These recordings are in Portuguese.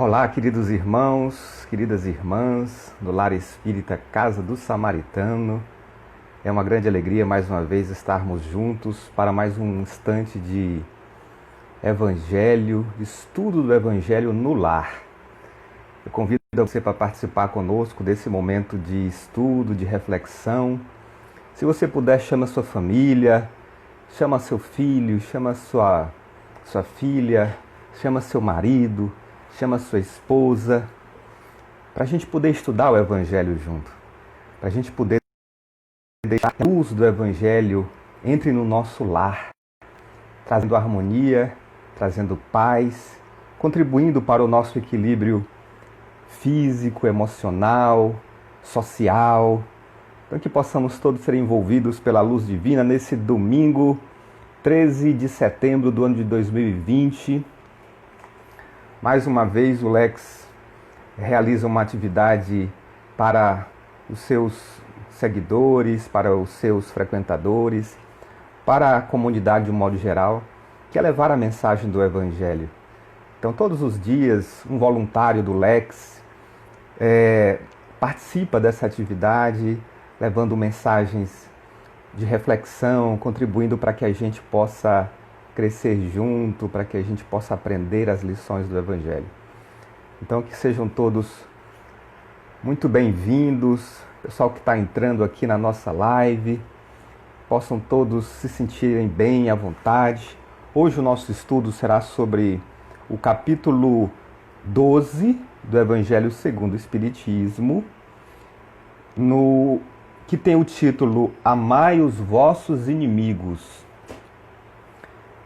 Olá, queridos irmãos, queridas irmãs do Lar Espírita Casa do Samaritano. É uma grande alegria mais uma vez estarmos juntos para mais um instante de Evangelho, estudo do Evangelho no lar. Eu convido você para participar conosco desse momento de estudo, de reflexão. Se você puder, chama sua família, chama seu filho, chama sua filha, chama seu marido, chama sua esposa, para a gente poder estudar o Evangelho junto, para a gente poder deixar que a luz do Evangelho entre no nosso lar, trazendo harmonia, trazendo paz, contribuindo para o nosso equilíbrio físico, emocional, social, então que possamos todos ser envolvidos pela luz divina nesse domingo, 13 de setembro do ano de 2020. Mais uma vez, o Lex realiza uma atividade para os seus seguidores, para os seus frequentadores, para a comunidade de um modo geral, que é levar a mensagem do Evangelho. Então, todos os dias, um voluntário do Lex participa dessa atividade, levando mensagens de reflexão, contribuindo para que a gente possa crescer junto, para que a gente possa aprender as lições do Evangelho. Então, que sejam todos muito bem-vindos, pessoal que está entrando aqui na nossa live, possam todos se sentirem bem à vontade. Hoje o nosso estudo será sobre o capítulo 12 do Evangelho segundo o Espiritismo, que tem o título Amai os vossos inimigos.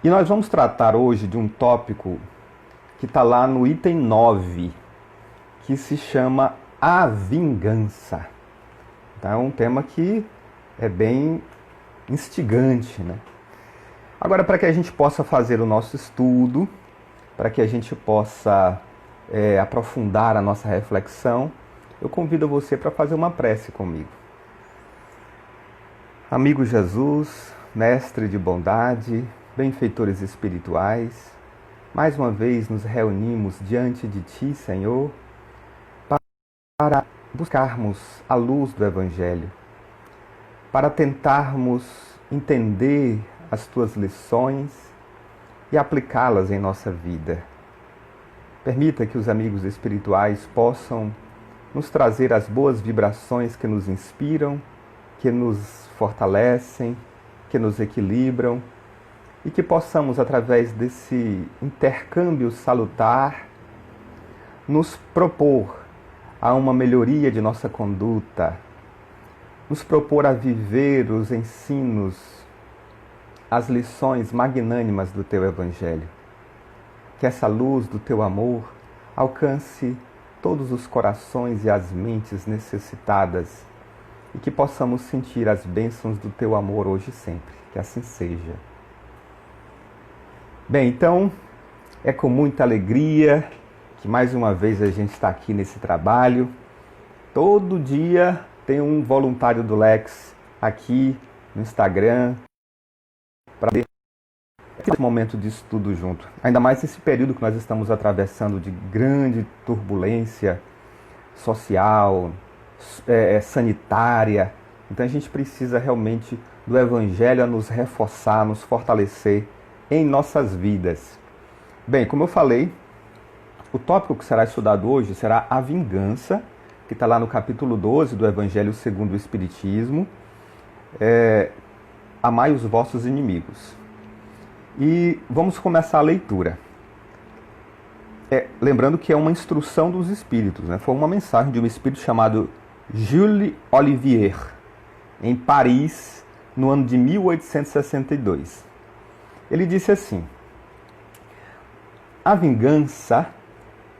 E nós vamos tratar hoje de um tópico que está lá no item 9, que se chama a vingança. Então, é um tema que é bem instigante, né? Agora, para que a gente possa fazer o nosso estudo, para que a gente possa aprofundar a nossa reflexão, eu convido você para fazer uma prece comigo. Amigo Jesus, mestre de bondade, benfeitores espirituais, mais uma vez nos reunimos diante de Ti, Senhor, para buscarmos a luz do Evangelho, para tentarmos entender as Tuas lições e aplicá-las em nossa vida. Permita que os amigos espirituais possam nos trazer as boas vibrações que nos inspiram, que nos fortalecem, que nos equilibram, e que possamos, através desse intercâmbio salutar, nos propor a uma melhoria de nossa conduta, nos propor a viver os ensinos, as lições magnânimas do Teu Evangelho. Que essa luz do Teu amor alcance todos os corações e as mentes necessitadas e que possamos sentir as bênçãos do Teu amor hoje e sempre. Que assim seja. Bem, então, é com muita alegria que mais uma vez a gente está aqui nesse trabalho. Todo dia tem um voluntário do Lex aqui no Instagram para ter esse momento de estudo junto. Ainda mais nesse período que nós estamos atravessando de grande turbulência social, sanitária. Então a gente precisa realmente do Evangelho a nos reforçar, a nos fortalecer em nossas vidas. Bem, como eu falei, o tópico que será estudado hoje será a vingança, que está lá no capítulo 12 do Evangelho segundo o Espiritismo, amai os vossos inimigos. E vamos começar a leitura. Lembrando que é uma instrução dos Espíritos, né? Foi uma mensagem de um Espírito chamado Jules Olivier, em Paris, no ano de 1862. Ele disse assim: a vingança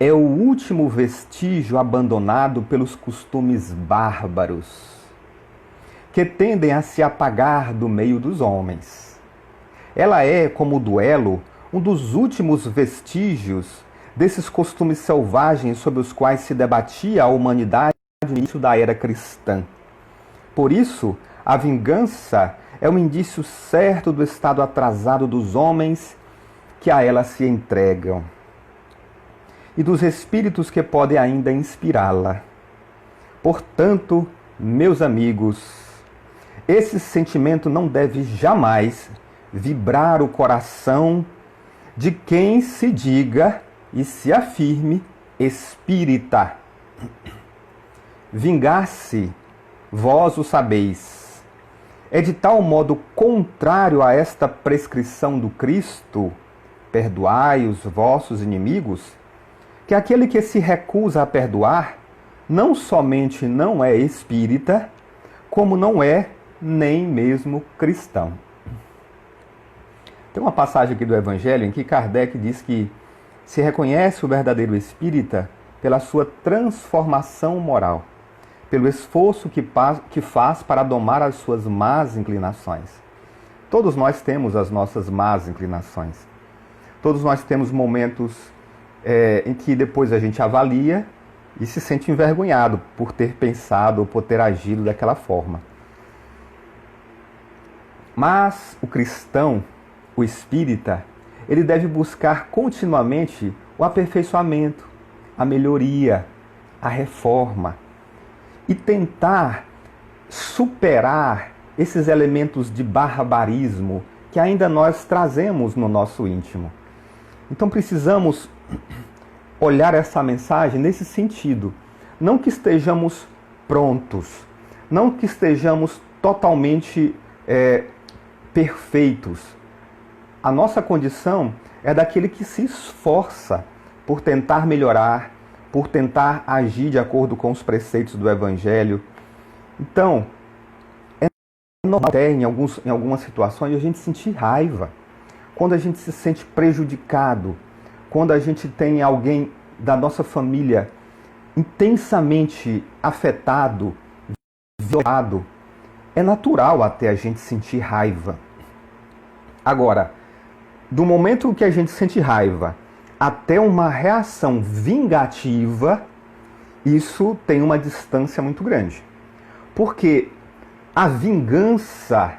é o último vestígio abandonado pelos costumes bárbaros, que tendem a se apagar do meio dos homens. Ela é, como o duelo, um dos últimos vestígios desses costumes selvagens sobre os quais se debatia a humanidade no início da era cristã. Por isso, a vingança é um indício certo do estado atrasado dos homens que a ela se entregam. e dos espíritos que podem ainda inspirá-la. Portanto, meus amigos, esse sentimento não deve jamais vibrar o coração de quem se diga e se afirme espírita. Vingar-se, vós o sabeis, é de tal modo contrário a esta prescrição do Cristo, perdoai os vossos inimigos, que aquele que se recusa a perdoar não somente não é espírita, como não é nem mesmo cristão. Tem uma passagem aqui do Evangelho em que Kardec diz que se reconhece o verdadeiro espírita pela sua transformação moral, pelo esforço que faz para domar as suas más inclinações. Todos nós temos as nossas más inclinações. Todos nós temos momentos em que depois a gente avalia e se sente envergonhado por ter pensado ou por ter agido daquela forma. Mas o cristão, o espírita, ele deve buscar continuamente o aperfeiçoamento, a melhoria, a reforma e tentar superar esses elementos de barbarismo que ainda nós trazemos no nosso íntimo. Então precisamos olhar essa mensagem nesse sentido. Não que estejamos prontos, não que estejamos totalmente perfeitos. A nossa condição é daquele que se esforça por tentar melhorar, por tentar agir de acordo com os preceitos do Evangelho. Então, é normal até em algumas situações a gente sentir raiva. Quando a gente se sente prejudicado, quando a gente tem alguém da nossa família intensamente afetado, violado, é natural até a gente sentir raiva. Agora, do momento que a gente sente raiva até uma reação vingativa, isso tem uma distância muito grande. Porque a vingança,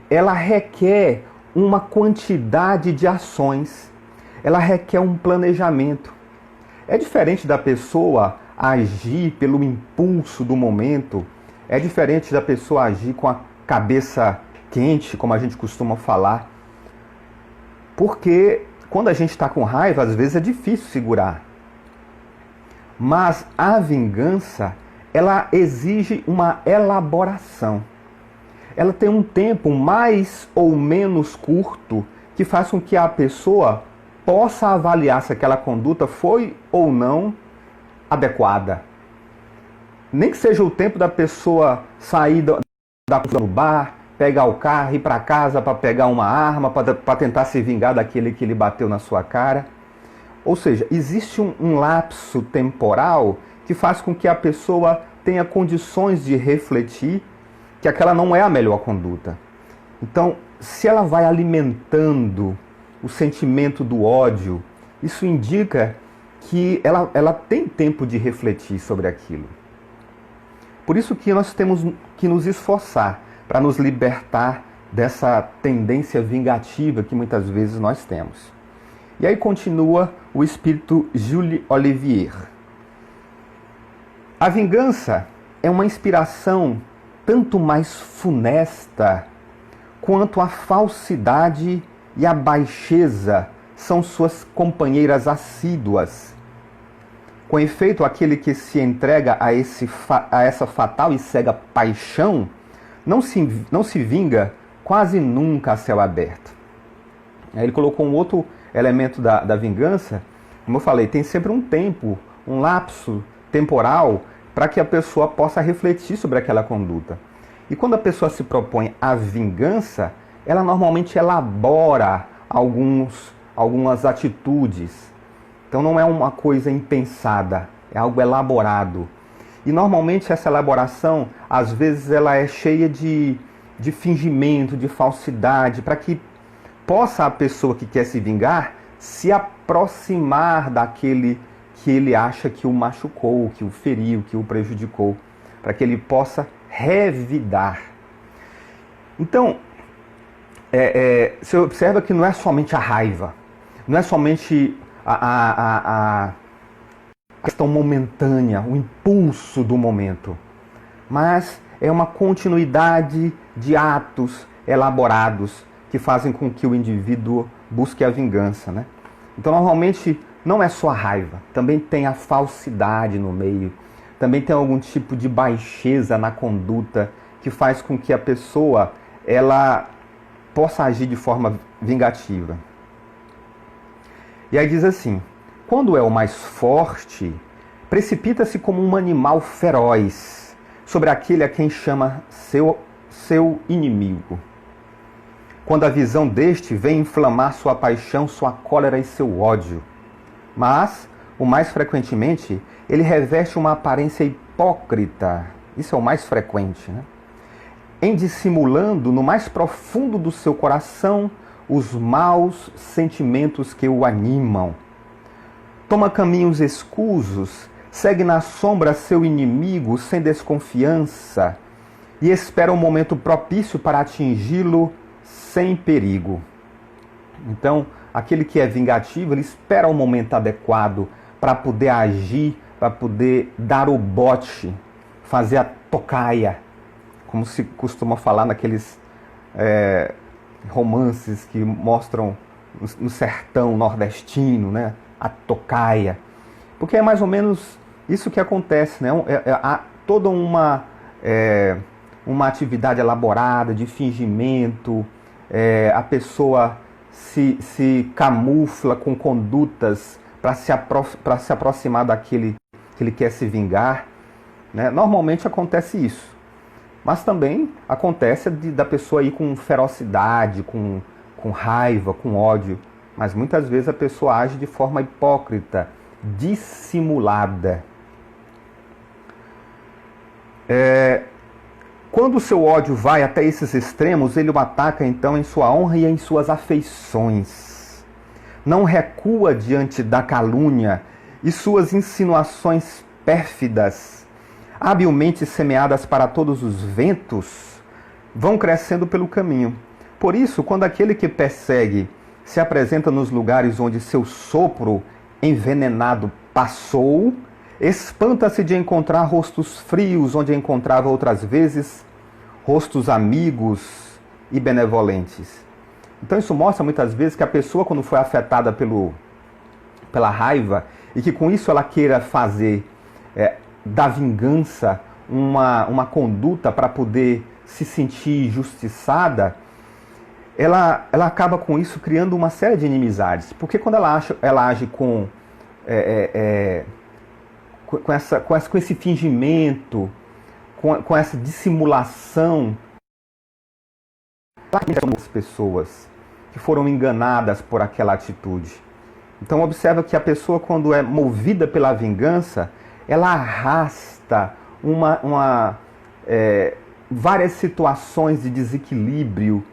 ela requer uma quantidade de ações, ela requer um planejamento. É diferente da pessoa agir pelo impulso do momento, é diferente da pessoa agir com a cabeça quente, como a gente costuma falar. Porque quando a gente está com raiva, às vezes é difícil segurar. Mas a vingança, ela exige uma elaboração. Ela tem um tempo mais ou menos curto que faz com que a pessoa possa avaliar se aquela conduta foi ou não adequada. Nem que seja o tempo da pessoa sair do bar, pegar o carro, ir para casa para pegar uma arma, para tentar se vingar daquele que lhe bateu na sua cara. Ou seja, existe um lapso temporal que faz com que a pessoa tenha condições de refletir que aquela não é a melhor conduta. Então, se ela vai alimentando o sentimento do ódio, isso indica que ela tem tempo de refletir sobre aquilo. Por isso que nós temos que nos esforçar para nos libertar dessa tendência vingativa que muitas vezes nós temos. E aí continua o espírito Jules Olivier. A vingança é uma inspiração tanto mais funesta quanto a falsidade e a baixeza são suas companheiras assíduas. Com efeito, aquele que se entrega a essa fatal e cega paixão não se vinga quase nunca a céu aberto. Aí ele colocou um outro elemento da vingança. Como eu falei, tem sempre um tempo, um lapso temporal para que a pessoa possa refletir sobre aquela conduta. E quando a pessoa se propõe a vingança, ela normalmente elabora algumas atitudes. Então não é uma coisa impensada, é algo elaborado. E normalmente essa elaboração, às vezes, ela é cheia de fingimento, de falsidade, para que possa a pessoa que quer se vingar se aproximar daquele que ele acha que o machucou, que o feriu, que o prejudicou, para que ele possa revidar. Então, você observa que não é somente a raiva, não é somente a questão momentânea, o impulso do momento, mas é uma continuidade de atos elaborados que fazem com que o indivíduo busque a vingança, né? Então, normalmente, não é só a raiva, também tem a falsidade no meio, também tem algum tipo de baixeza na conduta que faz com que a pessoa ela possa agir de forma vingativa. E aí diz assim: quando é o mais forte, precipita-se como um animal feroz sobre aquele a quem chama seu inimigo. Quando a visão deste vem inflamar sua paixão, sua cólera e seu ódio. Mas, o mais frequentemente, ele reveste uma aparência hipócrita. Isso é o mais frequente, né? Em dissimulando no mais profundo do seu coração os maus sentimentos que o animam. Toma caminhos escusos, segue na sombra seu inimigo sem desconfiança e espera um momento propício para atingi-lo sem perigo. Então, aquele que é vingativo, ele espera o momento adequado para poder agir, para poder dar o bote, fazer a tocaia, como se costuma falar naqueles romances que mostram no sertão nordestino, né? A tocaia. Porque é mais ou menos isso que acontece, né? Há toda uma atividade elaborada de fingimento, a pessoa se camufla com condutas para se aproximar daquele que ele quer se vingar, né? Normalmente acontece isso. Mas também acontece da pessoa ir com ferocidade, com raiva, com ódio. Mas muitas vezes a pessoa age de forma hipócrita, dissimulada. Quando o seu ódio vai até esses extremos, ele o ataca então em sua honra e em suas afeições. Não recua diante da calúnia e suas insinuações pérfidas, habilmente semeadas para todos os ventos, vão crescendo pelo caminho. Por isso, quando aquele que persegue se apresenta nos lugares onde seu sopro envenenado passou, espanta-se de encontrar rostos frios onde encontrava outras vezes rostos amigos e benevolentes. Então isso mostra muitas vezes que a pessoa, quando foi afetada pela raiva e que com isso ela queira fazer da vingança uma conduta para poder se sentir injustiçada, ela acaba com isso criando uma série de inimizades. Porque quando ela age com esse fingimento, com essa dissimulação, as pessoas que foram enganadas por aquela atitude. Então observa que a pessoa, quando é movida pela vingança, ela arrasta várias situações de desequilíbrio,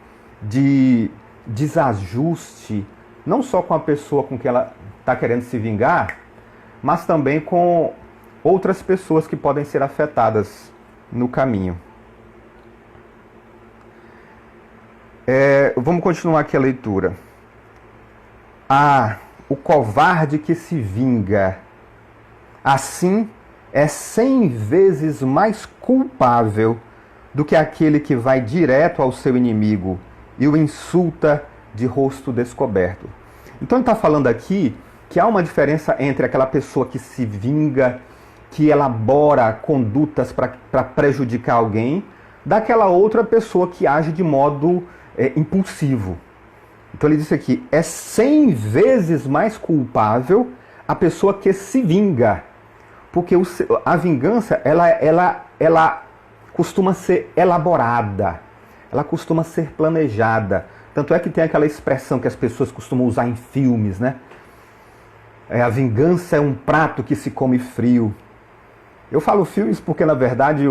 de desajuste, não só com a pessoa com quem ela está querendo se vingar, mas também com outras pessoas que podem ser afetadas no caminho. Vamos continuar aqui a leitura. O covarde que se vinga, assim é 100 vezes mais culpável do que aquele que vai direto ao seu inimigo e o insulta de rosto descoberto. Então ele está falando aqui que há uma diferença entre aquela pessoa que se vinga, que elabora condutas para prejudicar alguém, daquela outra pessoa que age de modo impulsivo. Então ele disse aqui, é 100 vezes mais culpável a pessoa que se vinga, porque a vingança ela costuma ser elaborada, ela costuma ser planejada. Tanto é que tem aquela expressão que as pessoas costumam usar em filmes, né? A vingança é um prato que se come frio. Eu falo filmes porque, na verdade,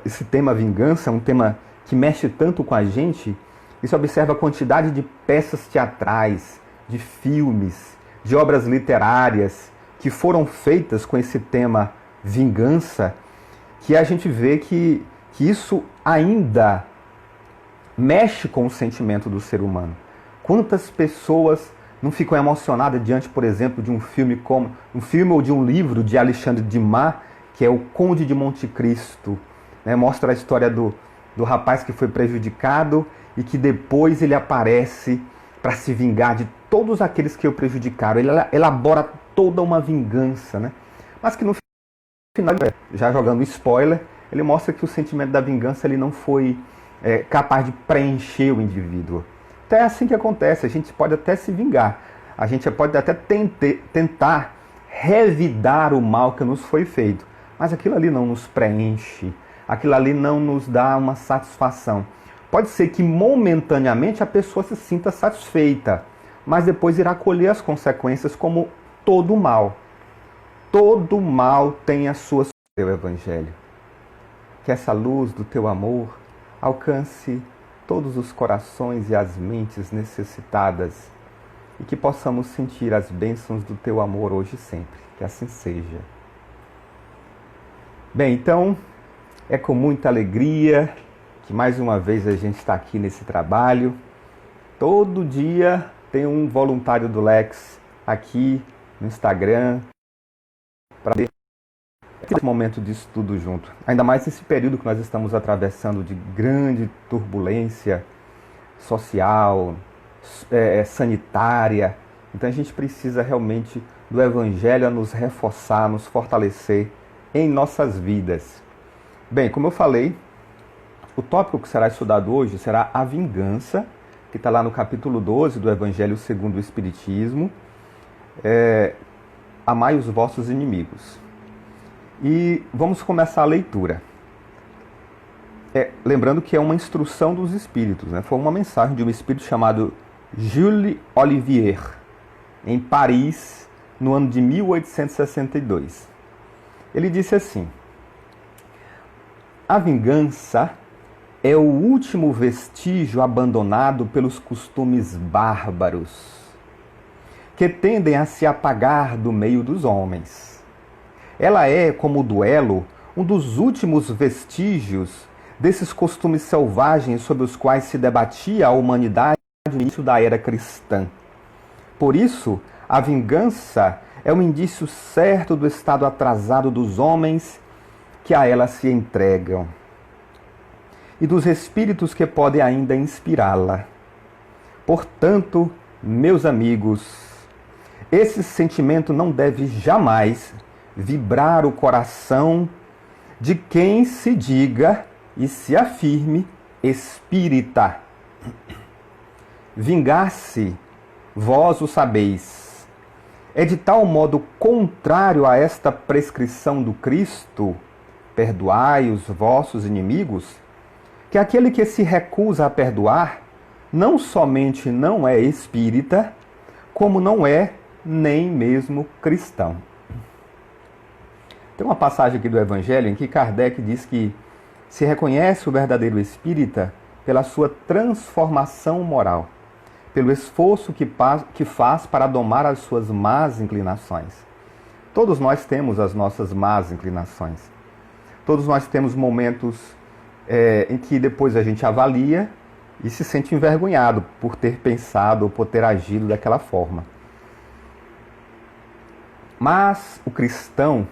esse tema vingança é um tema que mexe tanto com a gente. E se observa a quantidade de peças teatrais, de filmes, de obras literárias que foram feitas com esse tema vingança, que a gente vê que isso ainda mexe com o sentimento do ser humano. Quantas pessoas não ficam emocionadas diante, por exemplo, de um filme ou de um livro de Alexandre Dumas, que é O Conde de Monte Cristo, né? Mostra a história do rapaz que foi prejudicado e que depois ele aparece para se vingar de todos aqueles que o prejudicaram. Ele elabora toda uma vingança, né? Mas que no final, já jogando spoiler, ele mostra que o sentimento da vingança ele não foi capaz de preencher o indivíduo. Então é assim que acontece, a gente pode até se vingar, a gente pode até tentar revidar o mal que nos foi feito, mas aquilo ali não nos preenche, aquilo ali não nos dá uma satisfação. Pode ser que momentaneamente a pessoa se sinta satisfeita, mas depois irá colher as consequências como todo mal. Todo mal tem as suas teu Evangelho. Que essa luz do teu amor alcance todos os corações e as mentes necessitadas e que possamos sentir as bênçãos do teu amor hoje e sempre. Que assim seja. Bem, então, é com muita alegria que mais uma vez a gente está aqui nesse trabalho. Todo dia tem um voluntário do Lex aqui no Instagram para ter esse momento de estudo junto. Ainda mais nesse período que nós estamos atravessando de grande turbulência social, sanitária. Então a gente precisa realmente do Evangelho a nos reforçar, nos fortalecer em nossas vidas. Bem, como eu falei, o tópico que será estudado hoje será a vingança, que está lá no capítulo 12 do Evangelho segundo o Espiritismo. Amai os vossos inimigos. E vamos começar a leitura. Lembrando que é uma instrução dos espíritos, né? Foi uma mensagem de um espírito chamado Jules Olivier, em Paris, no ano de 1862. Ele disse assim: a vingança é o último vestígio abandonado pelos costumes bárbaros, que tendem a se apagar do meio dos homens. Ela é, como o duelo, um dos últimos vestígios desses costumes selvagens sobre os quais se debatia a humanidade no início da era cristã. Por isso, a vingança é um indício certo do estado atrasado dos homens que a ela se entregam e dos espíritos que podem ainda inspirá-la. Portanto, meus amigos, esse sentimento não deve jamais vibrar o coração de quem se diga e se afirme espírita. Vingar-se, vós o sabeis, é de tal modo contrário a esta prescrição do Cristo, perdoai os vossos inimigos, que aquele que se recusa a perdoar não somente não é espírita, como não é nem mesmo cristão. Tem uma passagem aqui do Evangelho em que Kardec diz que se reconhece o verdadeiro espírita pela sua transformação moral, pelo esforço que faz para domar as suas más inclinações. Todos nós temos as nossas más inclinações. Todos nós temos momentos em que depois a gente avalia e se sente envergonhado por ter pensado ou por ter agido daquela forma. Mas o cristão,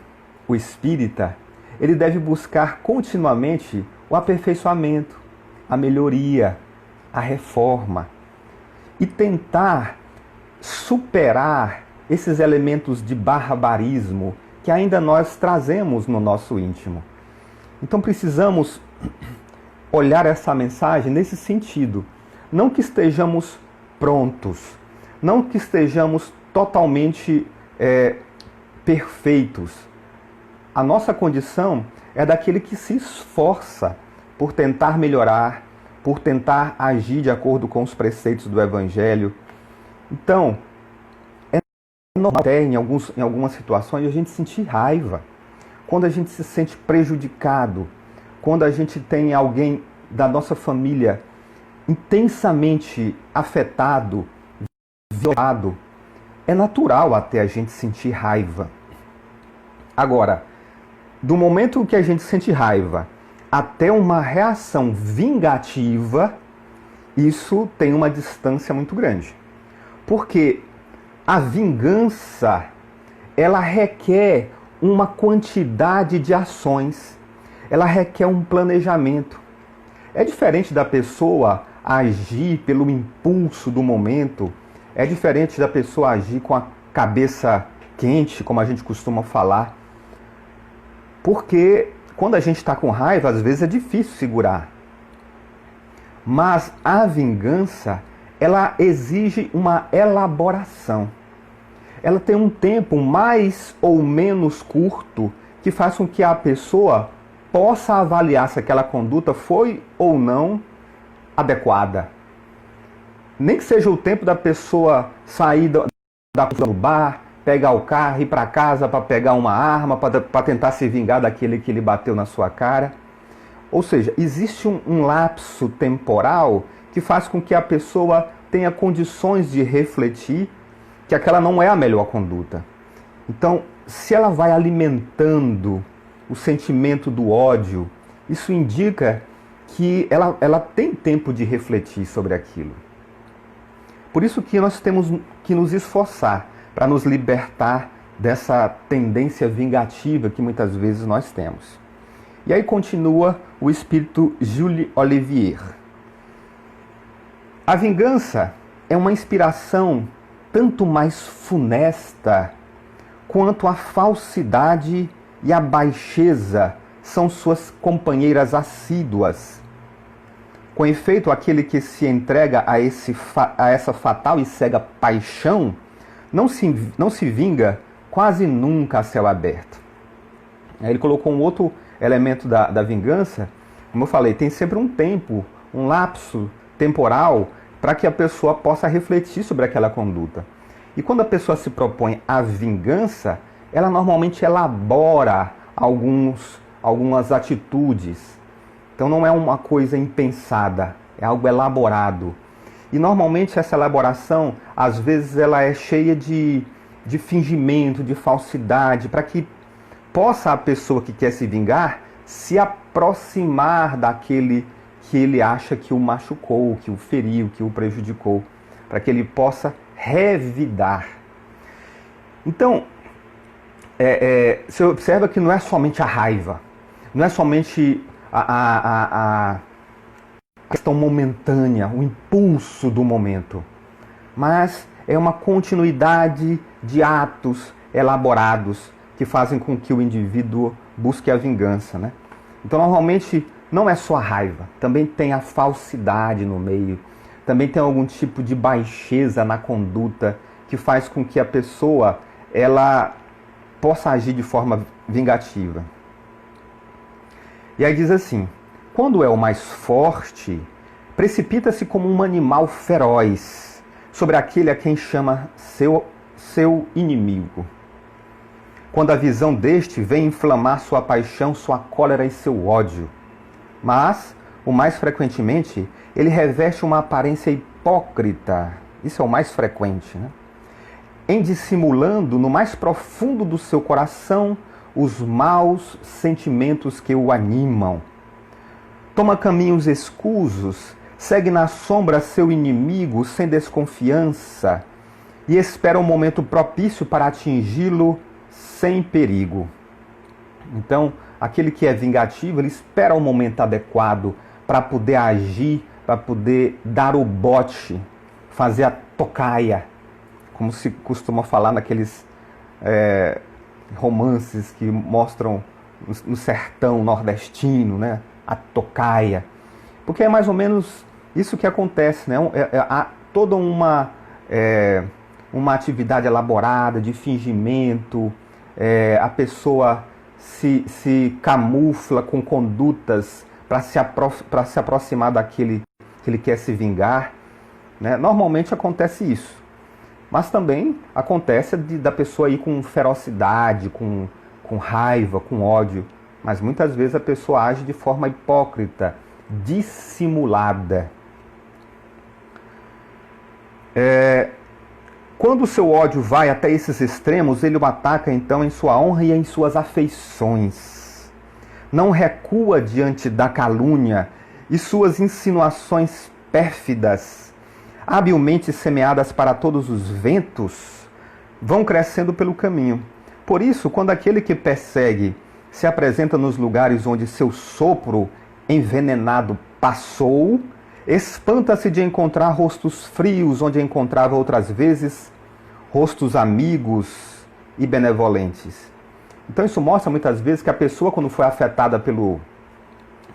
o espírita, ele deve buscar continuamente o aperfeiçoamento, a melhoria, a reforma e tentar superar esses elementos de barbarismo que ainda nós trazemos no nosso íntimo. Então precisamos olhar essa mensagem nesse sentido. Não que estejamos prontos, não que estejamos totalmente perfeitos. A nossa condição é daquele que se esforça por tentar melhorar, por tentar agir de acordo com os preceitos do Evangelho. Então, é normal até em algumas situações a gente sentir raiva, quando a gente se sente prejudicado, quando a gente tem alguém da nossa família intensamente afetado, violado. É natural até a gente sentir raiva. Agora, do momento que a gente sente raiva até uma reação vingativa, isso tem uma distância muito grande. Porque a vingança, ela requer uma quantidade de ações, ela requer um planejamento. É diferente da pessoa agir pelo impulso do momento, é diferente da pessoa agir com a cabeça quente, como a gente costuma falar, porque quando a gente está com raiva, às vezes é difícil segurar. Mas a vingança, ela exige uma elaboração. Ela tem um tempo mais ou menos curto que faz com que a pessoa possa avaliar se aquela conduta foi ou não adequada. Nem que seja o tempo da pessoa sair do bar, pegar o carro, ir para casa para pegar uma arma, para tentar se vingar daquele que lhe bateu na sua cara. Ou seja, existe um lapso temporal que faz com que a pessoa tenha condições de refletir que aquela não é a melhor conduta. Então, se ela vai alimentando o sentimento do ódio, isso indica que ela tem tempo de refletir sobre aquilo. Por isso que nós temos que nos esforçar para nos libertar dessa tendência vingativa que muitas vezes nós temos. E aí continua o espírito Jules Olivier. A vingança é uma inspiração tanto mais funesta quanto a falsidade e a baixeza são suas companheiras assíduas. Com efeito, aquele que se entrega a essa fatal e cega paixão não se vinga quase nunca a céu aberto. Aí ele colocou um outro elemento da vingança, como eu falei, tem sempre um tempo, um lapso temporal para que a pessoa possa refletir sobre aquela conduta. E quando a pessoa se propõe a vingança, ela normalmente elabora algumas atitudes. Então não é uma coisa impensada, é algo elaborado. E normalmente essa elaboração, às vezes ela é cheia de fingimento, de falsidade, para que possa a pessoa que quer se vingar se aproximar daquele que ele acha que o machucou, que o feriu, que o prejudicou, para que ele possa revidar. Então, você observa que não é somente a raiva, não é somente a questão momentânea, o impulso do momento, mas é uma continuidade de atos elaborados que fazem com que o indivíduo busque a vingança, né? Então, normalmente, não é só a raiva, também tem a falsidade no meio, também tem algum tipo de baixeza na conduta que faz com que a pessoa ela possa agir de forma vingativa. E aí diz assim: quando é o mais forte, precipita-se como um animal feroz sobre aquele a quem chama seu inimigo. Quando a visão deste vem inflamar sua paixão, sua cólera e seu ódio. Mas, o mais frequentemente, ele reveste uma aparência hipócrita. Isso é o mais frequente, né? Em dissimulando no mais profundo do seu coração os maus sentimentos que o animam. Toma caminhos escusos, segue na sombra seu inimigo sem desconfiança e espera um momento propício para atingi-lo sem perigo. Então, aquele que é vingativo, ele espera o momento adequado para poder agir, para poder dar o bote, fazer a tocaia, como se costuma falar naqueles romances que mostram no sertão nordestino, né? A tocaia. Porque é mais ou menos isso que acontece, né? Há toda uma atividade elaborada de fingimento, a pessoa se camufla com condutas para se aproximar daquele que ele quer se vingar, né? Normalmente acontece isso. Mas também acontece da pessoa ir com ferocidade, com raiva, com ódio. Mas muitas vezes a pessoa age de forma hipócrita, dissimulada. Quando o seu ódio vai até esses extremos, ele o ataca então em sua honra e em suas afeições. Não recua diante da calúnia e suas insinuações pérfidas, habilmente semeadas para todos os ventos, vão crescendo pelo caminho. Por isso, quando aquele que persegue se apresenta nos lugares onde seu sopro envenenado passou, espanta-se de encontrar rostos frios onde encontrava outras vezes rostos amigos e benevolentes. Então isso mostra muitas vezes que a pessoa, quando foi afetada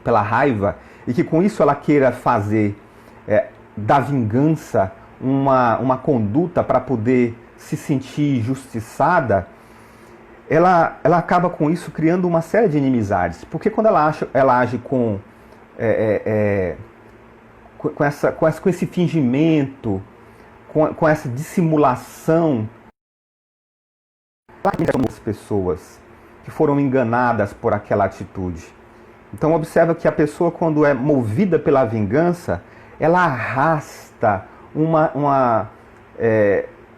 pela raiva, e que com isso ela queira fazer da vingança uma conduta para poder se sentir injustiçada, ela acaba com isso criando uma série de inimizades. Porque quando ela age com esse fingimento, com essa dissimulação, as pessoas que foram enganadas por aquela atitude. Então observa que a pessoa, quando é movida pela vingança, ela arrasta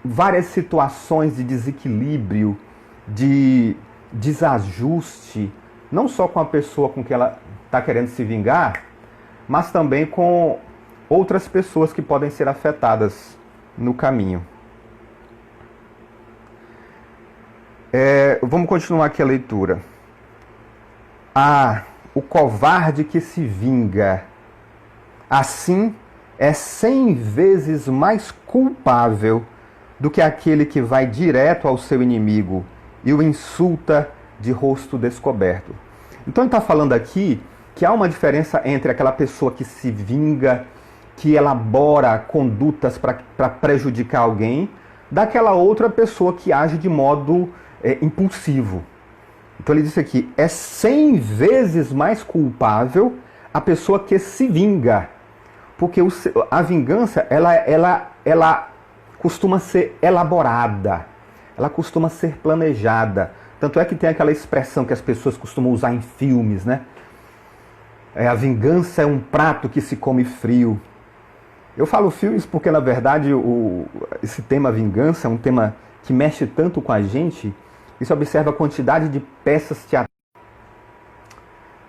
várias situações de desequilíbrio, de desajuste, não só com a pessoa com que ela está querendo se vingar, mas também com outras pessoas que podem ser afetadas no caminho. Vamos continuar aqui a leitura. O covarde que se vinga, assim é 100 vezes mais culpável do que aquele que vai direto ao seu inimigo e o insulta de rosto descoberto. Então ele está falando aqui que há uma diferença entre aquela pessoa que se vinga, que elabora condutas para prejudicar alguém, daquela outra pessoa que age de modo impulsivo. Então ele disse aqui, é 100 vezes mais culpável a pessoa que se vinga. Porque a vingança, ela costuma ser elaborada, ela costuma ser planejada. Tanto é que tem aquela expressão que as pessoas costumam usar em filmes, né? A vingança é um prato que se come frio. Eu falo filmes porque, na verdade, esse tema vingança é um tema que mexe tanto com a gente. E se observa a quantidade de peças teatrais.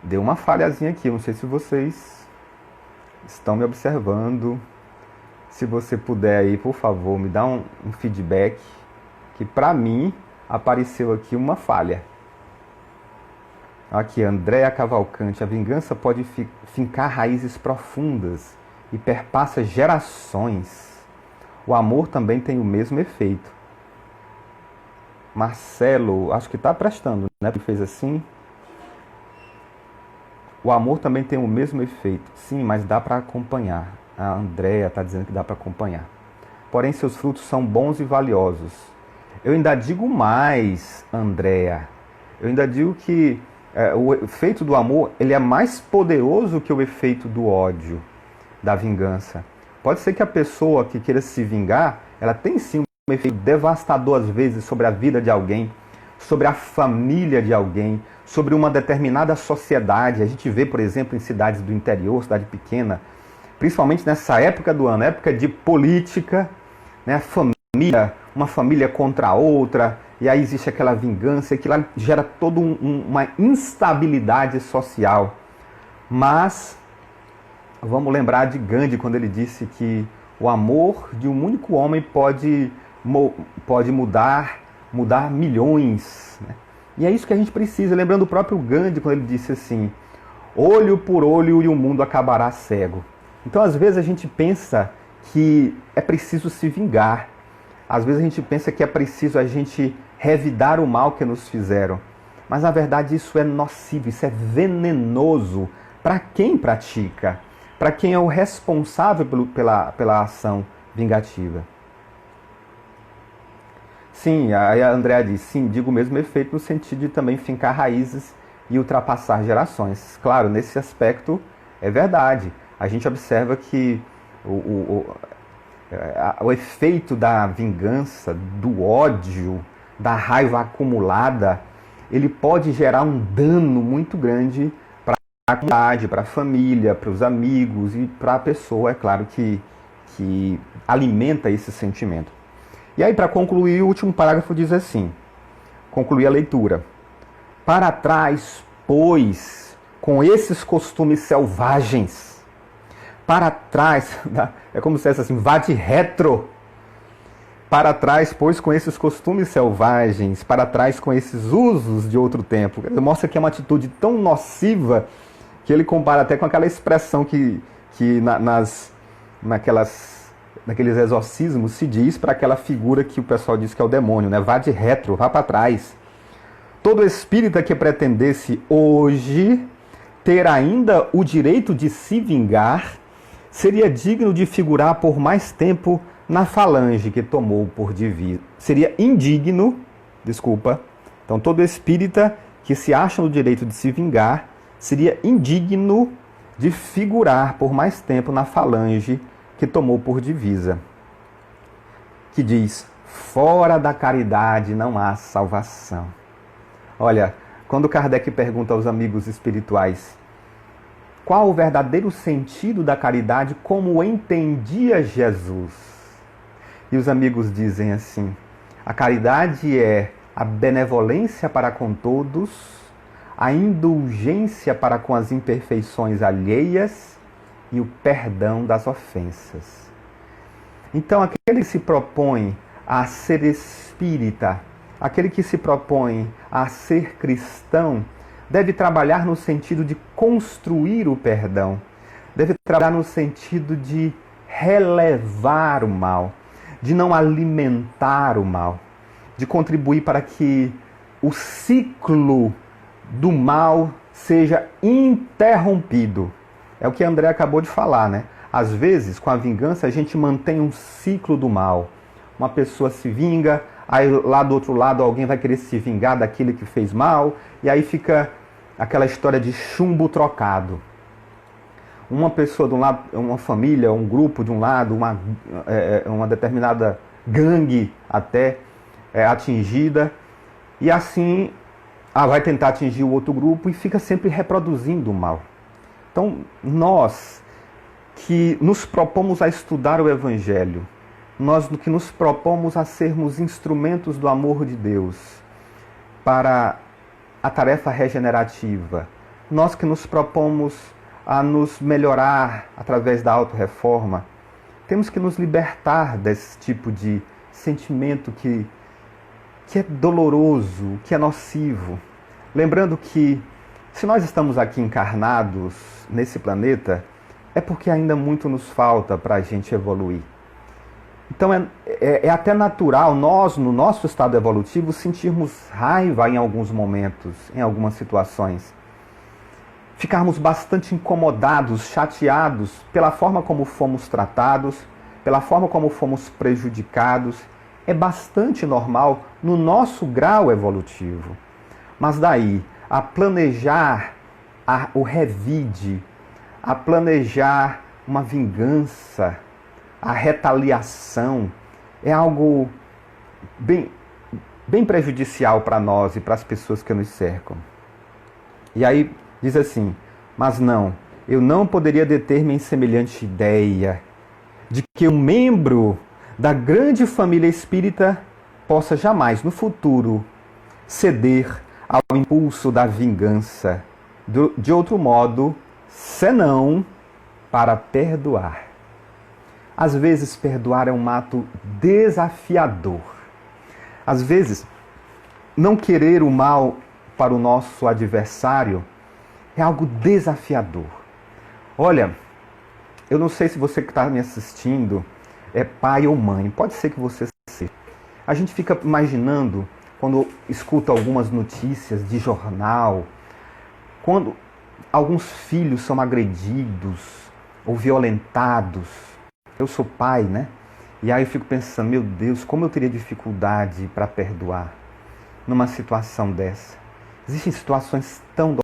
Deu uma falhazinha aqui, não sei se vocês estão me observando. Se você puder aí, por favor, me dá um feedback, que para mim apareceu aqui uma falha. Aqui, Andréa Cavalcante, a vingança pode fincar raízes profundas e perpassa gerações. O amor também tem o mesmo efeito. Marcelo, acho que está prestando, né? Porque fez assim. O amor também tem o mesmo efeito. Sim, mas dá para acompanhar. A Andréa está dizendo que dá para acompanhar. Porém, seus frutos são bons e valiosos. Eu ainda digo mais, Andréa. Eu ainda digo que o efeito do amor ele é mais poderoso que o efeito do ódio, da vingança. Pode ser que a pessoa que queira se vingar, ela tem sim um efeito devastador às vezes sobre a vida de alguém, sobre a família de alguém, sobre uma determinada sociedade. A gente vê, por exemplo, em cidades do interior, cidade pequena, principalmente nessa época do ano, época de política, né? Família, uma família contra a outra, e aí existe aquela vingança, que lá gera toda uma instabilidade social. Mas vamos lembrar de Gandhi, quando ele disse que o amor de um único homem pode mudar milhões. Né? E é isso que a gente precisa. Lembrando o próprio Gandhi, quando ele disse assim, olho por olho e o mundo acabará cego. Então, às vezes, a gente pensa que é preciso se vingar. Às vezes, a gente pensa que é preciso a gente revidar o mal que nos fizeram. Mas, na verdade, isso é nocivo, isso é venenoso para quem pratica, para quem é o responsável pela ação vingativa. Sim, aí a Andréa diz, sim, digo o mesmo efeito no sentido de também fincar raízes e ultrapassar gerações. Claro, nesse aspecto é verdade. A gente observa que o efeito da vingança, do ódio, da raiva acumulada, ele pode gerar um dano muito grande para a comunidade, para a família, para os amigos e para a pessoa, é claro, que alimenta esse sentimento. E aí, para concluir, o último parágrafo diz assim, concluir a leitura. Para trás, pois, com esses costumes selvagens, para trás, é como se fosse assim, vá de retro, para trás, pois, com esses costumes selvagens, para trás com esses usos de outro tempo. Mostra que é uma atitude tão nociva que ele compara até com aquela expressão que naqueles exorcismos se diz para aquela figura que o pessoal diz que é o demônio, né? Vá de retro, vá para trás. Todo espírita que pretendesse hoje ter ainda o direito de se vingar seria digno de figurar por mais tempo na falange que tomou por divisa. Seria indigno, então todo espírita que se acha no direito de se vingar seria indigno de figurar por mais tempo na falange que tomou por divisa. Que diz, fora da caridade não há salvação. Olha, quando Kardec pergunta aos amigos espirituais qual o verdadeiro sentido da caridade como entendia Jesus, e os amigos dizem assim, a caridade é a benevolência para com todos, a indulgência para com as imperfeições alheias e o perdão das ofensas. Então, aquele que se propõe a ser espírita, aquele que se propõe a ser cristão, deve trabalhar no sentido de construir o perdão, deve trabalhar no sentido de relevar o mal, de não alimentar o mal, de contribuir para que o ciclo do mal seja interrompido. É o que André acabou de falar, né? Às vezes, com a vingança, a gente mantém um ciclo do mal. Uma pessoa se vinga, aí lá do outro lado alguém vai querer se vingar daquele que fez mal, e aí fica aquela história de chumbo trocado. Uma pessoa de um lado, uma família, um grupo de um lado, uma determinada gangue até atingida, e assim vai tentar atingir o outro grupo e fica sempre reproduzindo o mal. Então, nós que nos propomos a estudar o Evangelho, nós que nos propomos a sermos instrumentos do amor de Deus para a tarefa regenerativa, nós que nos propomos a nos melhorar através da autorreforma, temos que nos libertar desse tipo de sentimento que é doloroso, que é nocivo. Lembrando que se nós estamos aqui encarnados nesse planeta, é porque ainda muito nos falta para a gente evoluir. Então é até natural nós, no nosso estado evolutivo, sentirmos raiva em alguns momentos, em algumas situações. Ficarmos bastante incomodados, chateados pela forma como fomos tratados, pela forma como fomos prejudicados. É bastante normal no nosso grau evolutivo. Mas daí a planejar o revide, a planejar uma vingança, a retaliação, é algo bem prejudicial para nós e para as pessoas que nos cercam. E aí diz assim, mas não, eu não poderia deter-me em semelhante ideia de que um membro da grande família espírita possa jamais, no futuro, ceder ao impulso da vingança, de outro modo, senão para perdoar. Às vezes, perdoar é um ato desafiador. Às vezes, não querer o mal para o nosso adversário é algo desafiador. Olha, eu não sei se você que está me assistindo é pai ou mãe, pode ser que você seja. A gente fica imaginando, quando escuta algumas notícias de jornal, quando alguns filhos são agredidos ou violentados. Eu sou pai, né? E aí eu fico pensando, meu Deus, como eu teria dificuldade para perdoar numa situação dessa. Existem situações tão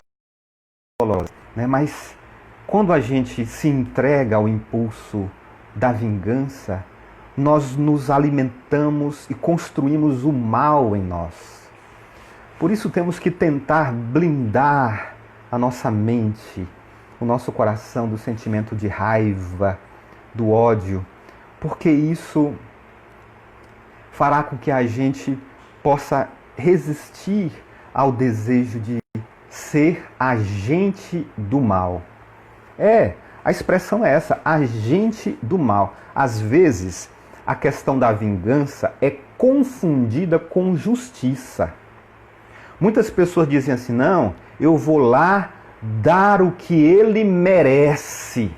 dolorosas, né? Mas quando a gente se entrega ao impulso da vingança, nós nos alimentamos e construímos o mal em nós. Por isso temos que tentar blindar a nossa mente, o nosso coração do sentimento de raiva, do ódio, porque isso fará com que a gente possa resistir ao desejo de ser agente do mal. A expressão é essa, agente do mal. Às vezes, a questão da vingança é confundida com justiça. Muitas pessoas dizem assim, não, eu vou lá dar o que ele merece.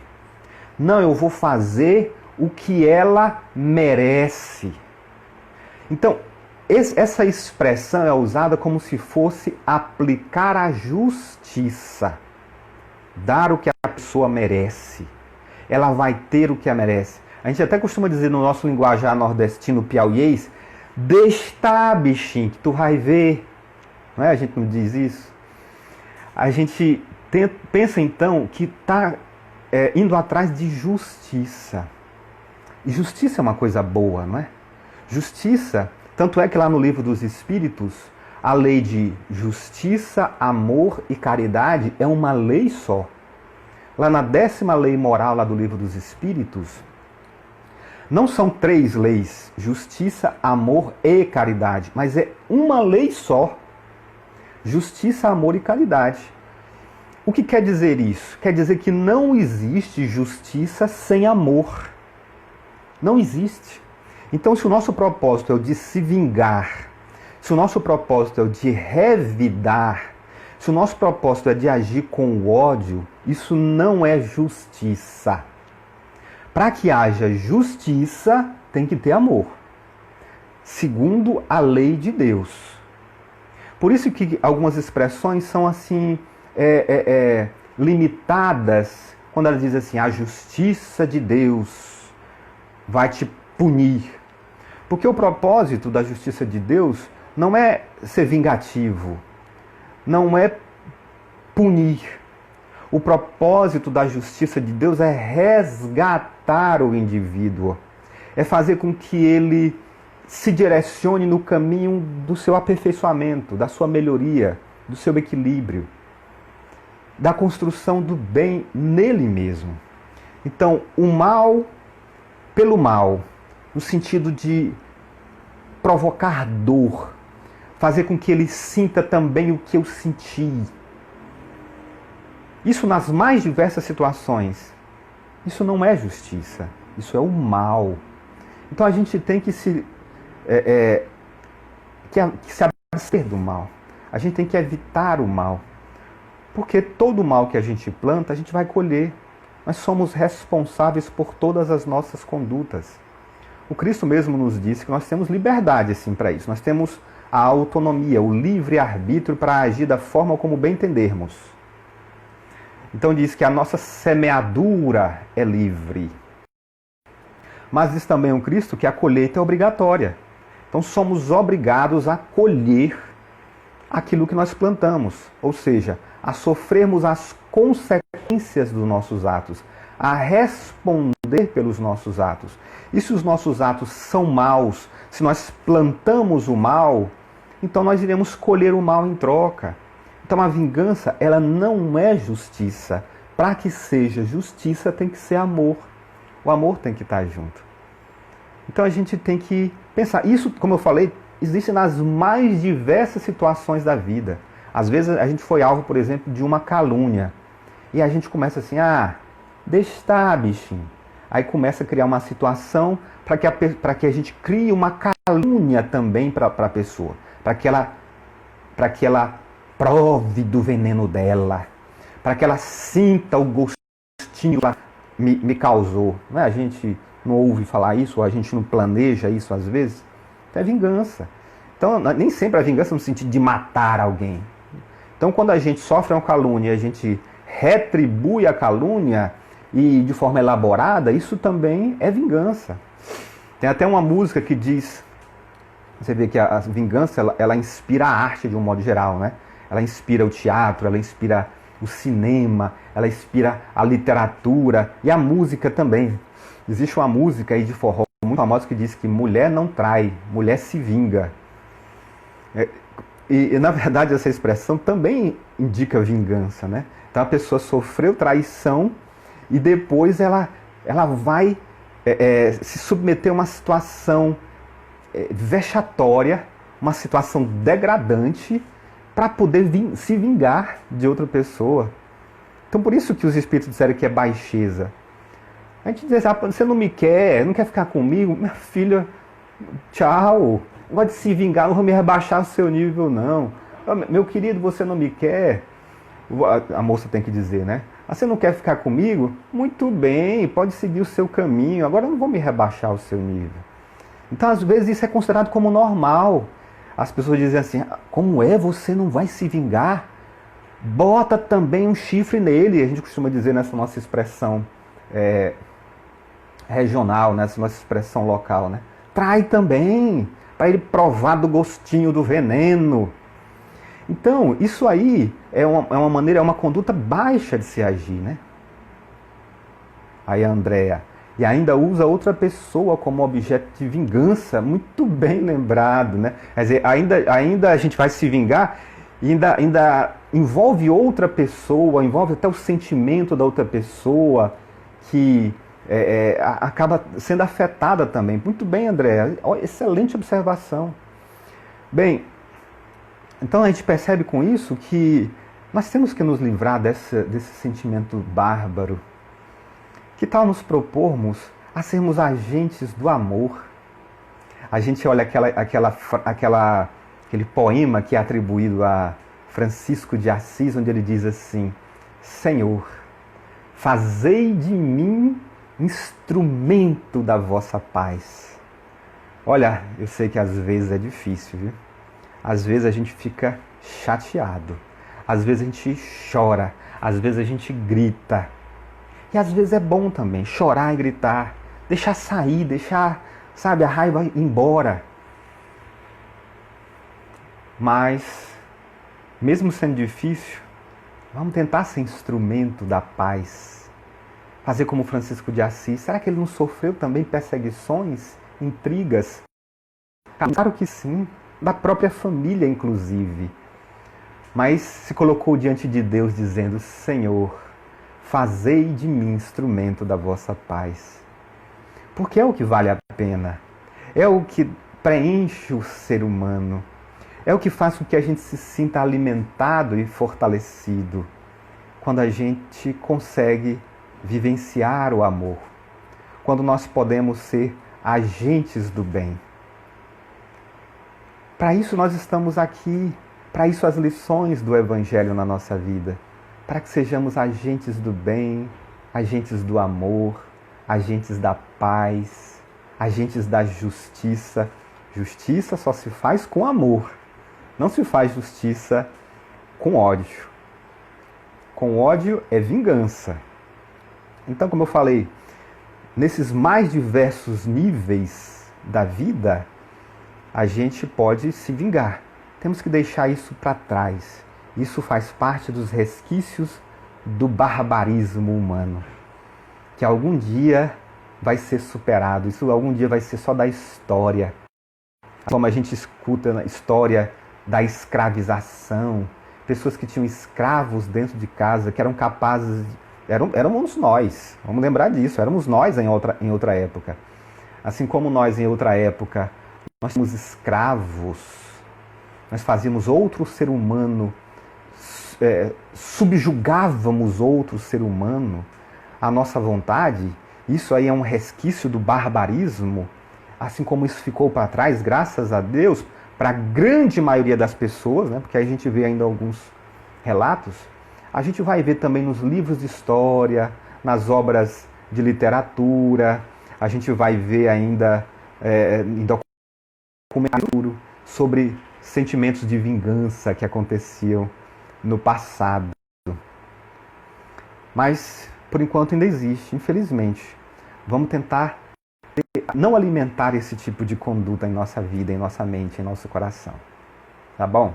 Não, eu vou fazer o que ela merece. Então, essa expressão é usada como se fosse aplicar a justiça. Dar o que a pessoa merece. Ela vai ter o que ela merece. A gente até costuma dizer no nosso linguajar nordestino piauiês, deixa, bichinho, que tu vai ver. Não é? A gente não diz isso. A gente pensa então que está indo atrás de justiça. E justiça é uma coisa boa, não é? Justiça, tanto é que lá no Livro dos Espíritos, a lei de justiça, amor e caridade é uma lei só. Lá na 10ª lei moral lá do Livro dos Espíritos, não são 3 leis, justiça, amor e caridade, mas é uma lei só. Justiça, amor e caridade. O que quer dizer isso? Quer dizer que não existe justiça sem amor. Não existe. Então, se o nosso propósito é o de se vingar, se o nosso propósito é o de revidar, se o nosso propósito é de agir com ódio, isso não é justiça. Para que haja justiça, tem que ter amor. Segundo a lei de Deus. Por isso que algumas expressões são assim, limitadas, quando ela diz assim, a justiça de Deus vai te punir. Porque o propósito da justiça de Deus não é ser vingativo, não é punir. O propósito da justiça de Deus é resgatar o indivíduo, é fazer com que ele se direcione no caminho do seu aperfeiçoamento, da sua melhoria, do seu equilíbrio, da construção do bem nele mesmo. Então, o mal pelo mal, no sentido de provocar dor, fazer com que ele sinta também o que eu senti. Isso nas mais diversas situações. Isso não é justiça, isso é o mal. Então a gente tem que se abster do mal. A gente tem que evitar o mal. Porque todo o mal que a gente planta, a gente vai colher. Nós somos responsáveis por todas as nossas condutas. O Cristo mesmo nos disse que nós temos liberdade assim, para isso. Nós temos a autonomia, o livre-arbítrio para agir da forma como bem entendermos. Então diz que a nossa semeadura é livre. Mas diz também o Cristo que a colheita é obrigatória. Então somos obrigados a colher aquilo que nós plantamos. Ou seja, a sofrermos as consequências dos nossos atos, a responder pelos nossos atos. E se os nossos atos são maus, se nós plantamos o mal, então nós iremos colher o mal em troca. Então a vingança, ela não é justiça. Para que seja justiça, tem que ser amor. O amor tem que estar junto. Então a gente tem que pensar. Isso, como eu falei, existe nas mais diversas situações da vida. Às vezes a gente foi alvo, por exemplo, de uma calúnia. E a gente começa assim, deixa estar, bichinho. Aí começa a criar uma situação para que a gente crie uma calúnia também para a pessoa. Para que ela prove do veneno dela. Para que ela sinta o gostinho que me causou. Não é? A gente não ouve falar isso, ou a gente não planeja isso às vezes. Então é vingança. Então nem sempre a vingança no sentido de matar alguém. Então quando a gente sofre uma calúnia e a gente retribui a calúnia e de forma elaborada, isso também é vingança. Tem até uma música que diz, você vê que a vingança ela inspira a arte de um modo geral, né? Ela inspira o teatro, ela inspira o cinema, ela inspira a literatura e a música também. Existe uma música aí de forró muito famosa que diz que mulher não trai, mulher se vinga. E na verdade essa expressão também indica vingança, né? Então a pessoa sofreu traição e depois ela vai se submeter a uma situação vexatória, uma situação degradante para poder se vingar de outra pessoa. Então por isso que os espíritos disseram que é baixeza. A gente diz, você não me quer, não quer ficar comigo? Minha filha, tchau. Não pode se vingar, não vou me rebaixar ao seu nível, não. Meu querido, você não me quer? A moça tem que dizer, né? Você não quer ficar comigo? Muito bem, pode seguir o seu caminho. Agora eu não vou me rebaixar ao seu nível. Então, às vezes, isso é considerado como normal. As pessoas dizem assim, como é? Você não vai se vingar? Bota também um chifre nele. A gente costuma dizer nessa nossa expressão regional, nessa nossa expressão local, né? Trai também, para ele provar do gostinho do veneno. Então, isso aí é uma maneira, é uma conduta baixa de se agir, né? Aí a Andréa, e ainda usa outra pessoa como objeto de vingança, muito bem lembrado, né? Quer dizer, ainda a gente vai se vingar e ainda envolve outra pessoa, envolve até o sentimento da outra pessoa que acaba sendo afetada também. Muito bem, Andréa, excelente observação. Bem, então a gente percebe com isso que nós temos que nos livrar desse sentimento bárbaro. Que tal nos propormos a sermos agentes do amor? A gente olha aquele poema que é atribuído a Francisco de Assis, onde ele diz assim: Senhor, fazei de mim instrumento da vossa paz. Olha, eu sei que às vezes é difícil, viu? Às vezes a gente fica chateado, às vezes a gente chora, às vezes a gente grita. E às vezes é bom também chorar e gritar, deixar sair, deixar, sabe, a raiva ir embora. Mas, mesmo sendo difícil, vamos tentar ser instrumento da paz. Fazer como Francisco de Assis. Será que ele não sofreu também perseguições, intrigas? Claro que sim, da própria família, inclusive. Mas se colocou diante de Deus dizendo: Senhor, fazei de mim instrumento da vossa paz. Porque é o que vale a pena. É o que preenche o ser humano. É o que faz com que a gente se sinta alimentado e fortalecido. Quando a gente consegue vivenciar o amor. Quando nós podemos ser agentes do bem. Para isso nós estamos aqui. Para isso as lições do Evangelho na nossa vida. Para que sejamos agentes do bem, agentes do amor, agentes da paz, agentes da justiça. Justiça só se faz com amor, não se faz justiça com ódio. Com ódio é vingança. Então, como eu falei, nesses mais diversos níveis da vida, a gente pode se vingar. Temos que deixar isso para trás. Isso faz parte dos resquícios do barbarismo humano, que algum dia vai ser superado. Isso algum dia vai ser só da história. Como a gente escuta na história da escravização, pessoas que tinham escravos dentro de casa, que eram capazes... Éramos nós, vamos lembrar disso, éramos nós em outra época. Assim como nós em outra época, nós tínhamos escravos, nós fazíamos outro ser humano, subjugávamos outro ser humano à nossa vontade. Isso aí é um resquício do barbarismo, assim como isso ficou para trás, graças a Deus, para a grande maioria das pessoas, né? Porque a gente vê ainda alguns relatos, a gente vai ver também nos livros de história, nas obras de literatura, a gente vai ver ainda em documentário sobre sentimentos de vingança que aconteciam no passado. Mas, por enquanto, ainda existe, infelizmente. Vamos tentar não alimentar esse tipo de conduta em nossa vida, em nossa mente, em nosso coração. Tá bom?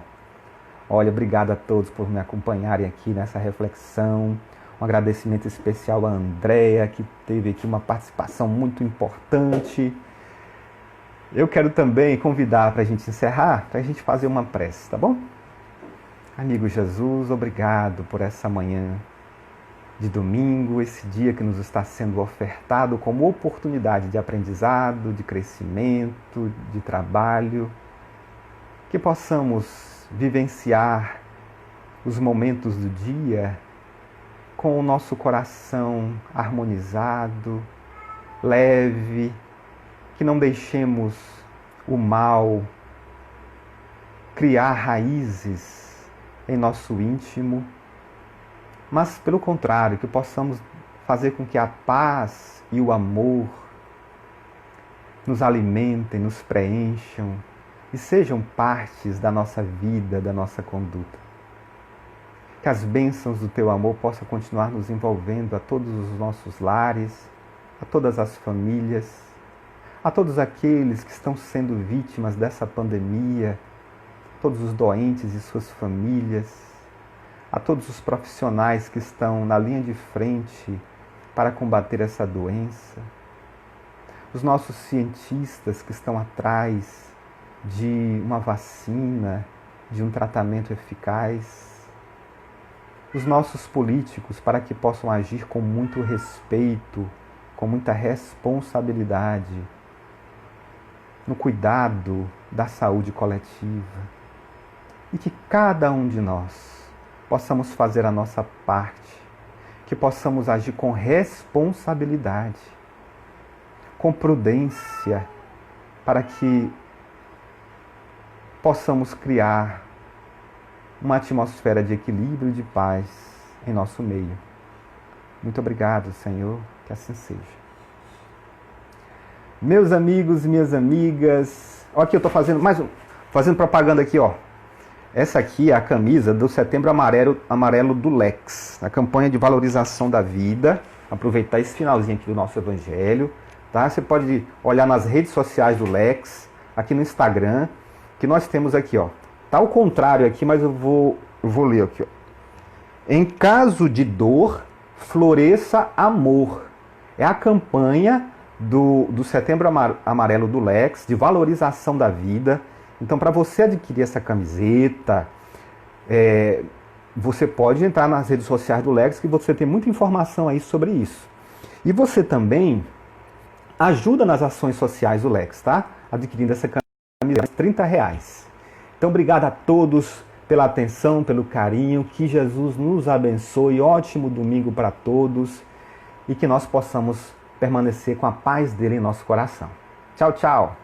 Olha, obrigado a todos por me acompanharem aqui nessa reflexão. Um agradecimento especial à Andréa, que teve aqui uma participação muito importante. Eu quero também convidar para a gente encerrar, para a gente fazer uma prece, tá bom? Amigo Jesus, obrigado por essa manhã de domingo, esse dia que nos está sendo ofertado como oportunidade de aprendizado, de crescimento, de trabalho. Que possamos vivenciar os momentos do dia com o nosso coração harmonizado, leve, que não deixemos o mal criar raízes em nosso íntimo, mas pelo contrário, que possamos fazer com que a paz e o amor nos alimentem, nos preencham e sejam partes da nossa vida, da nossa conduta. Que as bênçãos do Teu amor possam continuar nos envolvendo a todos os nossos lares, a todas as famílias, a todos aqueles que estão sendo vítimas dessa pandemia, todos os doentes e suas famílias, a todos os profissionais que estão na linha de frente para combater essa doença, os nossos cientistas que estão atrás de uma vacina, de um tratamento eficaz, os nossos políticos para que possam agir com muito respeito, com muita responsabilidade, no cuidado da saúde coletiva, e que cada um de nós possamos fazer a nossa parte, que possamos agir com responsabilidade, com prudência, para que possamos criar uma atmosfera de equilíbrio e de paz em nosso meio. Muito obrigado, Senhor, que assim seja. Meus amigos e minhas amigas, ó, aqui eu estou fazendo propaganda aqui, ó. Essa aqui é a camisa do Setembro Amarelo do Lex, a campanha de valorização da vida. Aproveitar esse finalzinho aqui do nosso evangelho, tá? Você pode olhar nas redes sociais do Lex, aqui no Instagram, que nós temos aqui, ó. Tá ao contrário aqui, mas eu vou ler aqui, ó. Em caso de dor, floresça amor. É a campanha do Setembro Amarelo do Lex, de valorização da vida. Então, para você adquirir essa camiseta, você pode entrar nas redes sociais do Lex, que você tem muita informação aí sobre isso. E você também ajuda nas ações sociais do Lex, tá? Adquirindo essa camiseta, R$30. Então, obrigado a todos pela atenção, pelo carinho. Que Jesus nos abençoe. Ótimo domingo para todos. E que nós possamos permanecer com a paz dele em nosso coração. Tchau, tchau.